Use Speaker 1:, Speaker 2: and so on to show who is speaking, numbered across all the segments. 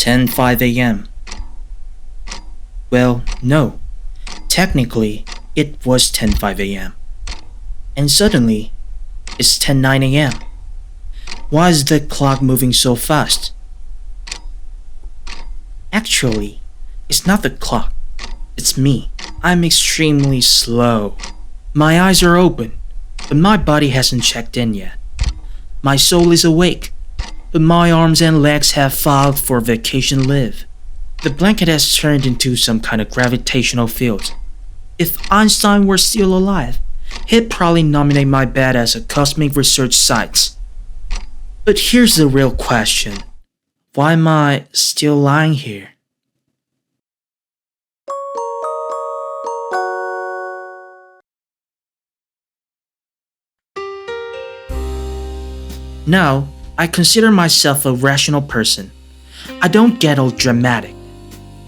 Speaker 1: 10:05 a.m. Well, no. Technically, it was 10:05 a.m. And suddenly, it's 10:09 a.m. Why is the clock moving so fast? Actually, it's not the clock. It's me. I'm extremely slow. My eyes are open, but my body hasn't checked in yet. My soul is awake, but my arms and legs have filed for vacation leave. The blanket has turned into some kind of gravitational field. If Einstein were still alive, he'd probably nominate my bed as a cosmic research site. But here's the real question. Why am I still lying here? Now, I consider myself a rational person. I don't get all dramatic.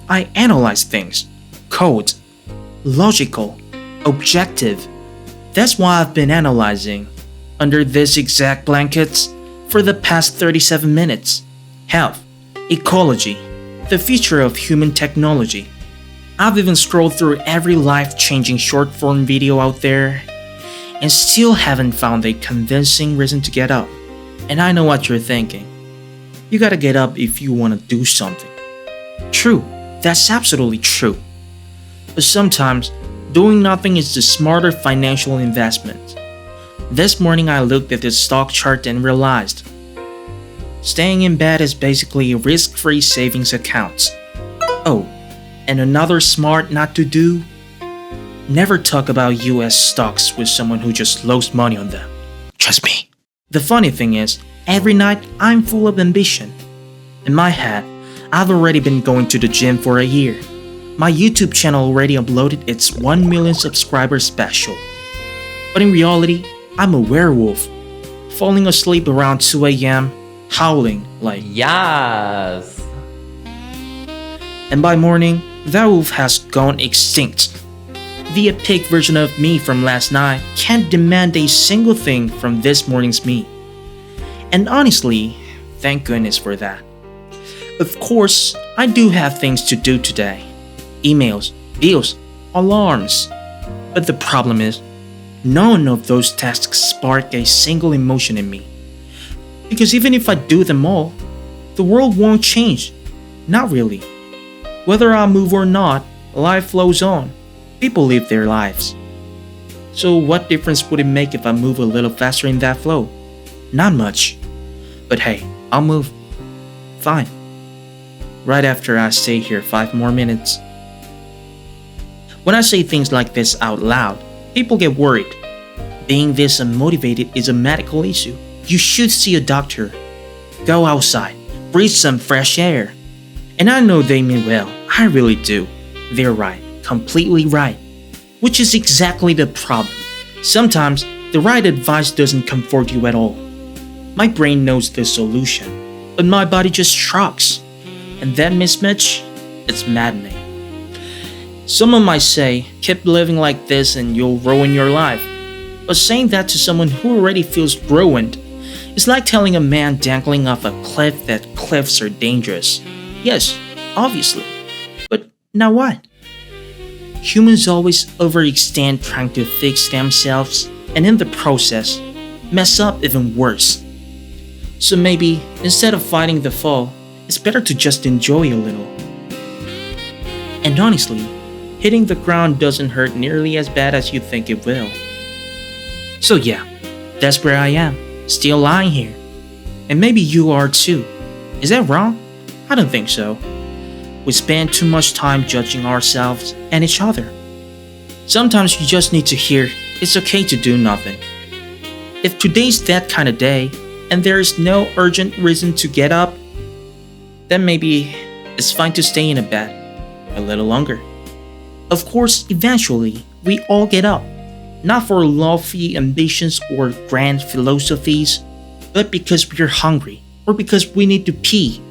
Speaker 1: I analyze things. Cold. Logical. Objective. That's why I've been analyzing, under these exact blankets, for the past 37 minutes. Health. Ecology. The future of human technology. I've even scrolled through every life-changing short-form video out there, and still haven't found a convincing reason to get up. And I know what you're thinking. You gotta get up if you wanna do something. True, that's absolutely true. But sometimes, doing nothing is the smarter financial investment. This morning I looked at the stock chart and realized staying in bed is basically a risk-free savings account. Oh, and another smart not to do? Never talk about US stocks with someone who just lost money on them. Trust me. The funny thing is, every night I'm full of ambition. In my head, I've already been going to the gym for a year. My YouTube channel already uploaded its 1 million subscriber special. But in reality, I'm a werewolf, falling asleep around 2 a.m., howling like
Speaker 2: Yes!
Speaker 1: and by morning, that wolf has gone extinct. The epic version of me from last night can't demand a single thing from this morning's me. And honestly, thank goodness for that. Of course, I do have things to do today. Emails, bills, alarms. But the problem is, none of those tasks spark a single emotion in me. Because even if I do them all, the world won't change. Not really. Whether I move or not, life flows on. People live their lives. So what difference would it make if I move a little faster in that flow? Not much. But hey, I'll move. Fine. Right after I stay here 5 more minutes. When I say things like this out loud, people get worried. Being this unmotivated is a medical issue. You should see a doctor. Go outside. Breathe some fresh air. And I know they mean well. I really do. They're right. Completely right. Which is exactly the problem. Sometimes, the right advice doesn't comfort you at all. My brain knows the solution, but my body just shrugs. And that mismatch, it's maddening. Someone might say, keep living like this and you'll ruin your life. But saying that to someone who already feels ruined is like telling a man dangling off a cliff that cliffs are dangerous. Yes, obviously. But now what? Humans always overextend trying to fix themselves, and in the process, mess up even worse. So maybe, instead of fighting the fall, it's better to just enjoy a little. And honestly, hitting the ground doesn't hurt nearly as bad as you think it will. So yeah, that's where I am, still lying here. And maybe you are too. Is that wrong? I don't think so. We spend too much time judging ourselves and each other. Sometimes you just need to hear it's okay to do nothing. If today's that kind of day and there is no urgent reason to get up, then maybe it's fine to stay in a bed a little longer. Of course, eventually, we all get up, not for lofty ambitions or grand philosophies, but because we're hungry or because we need to pee.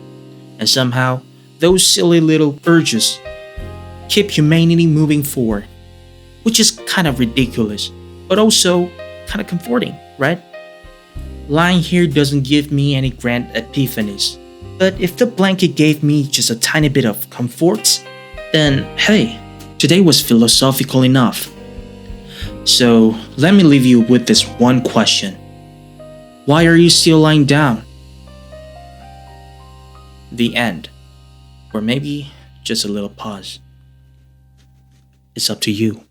Speaker 1: And somehow, those silly little urges keep humanity moving forward, which is kind of ridiculous, but also kind of comforting, right? Lying here doesn't give me any grand epiphanies. But if the blanket gave me just a tiny bit of comfort, then hey, today was philosophical enough. So let me leave you with this one question. Why are you still lying down? The end. Or maybe just a little pause. It's up to you.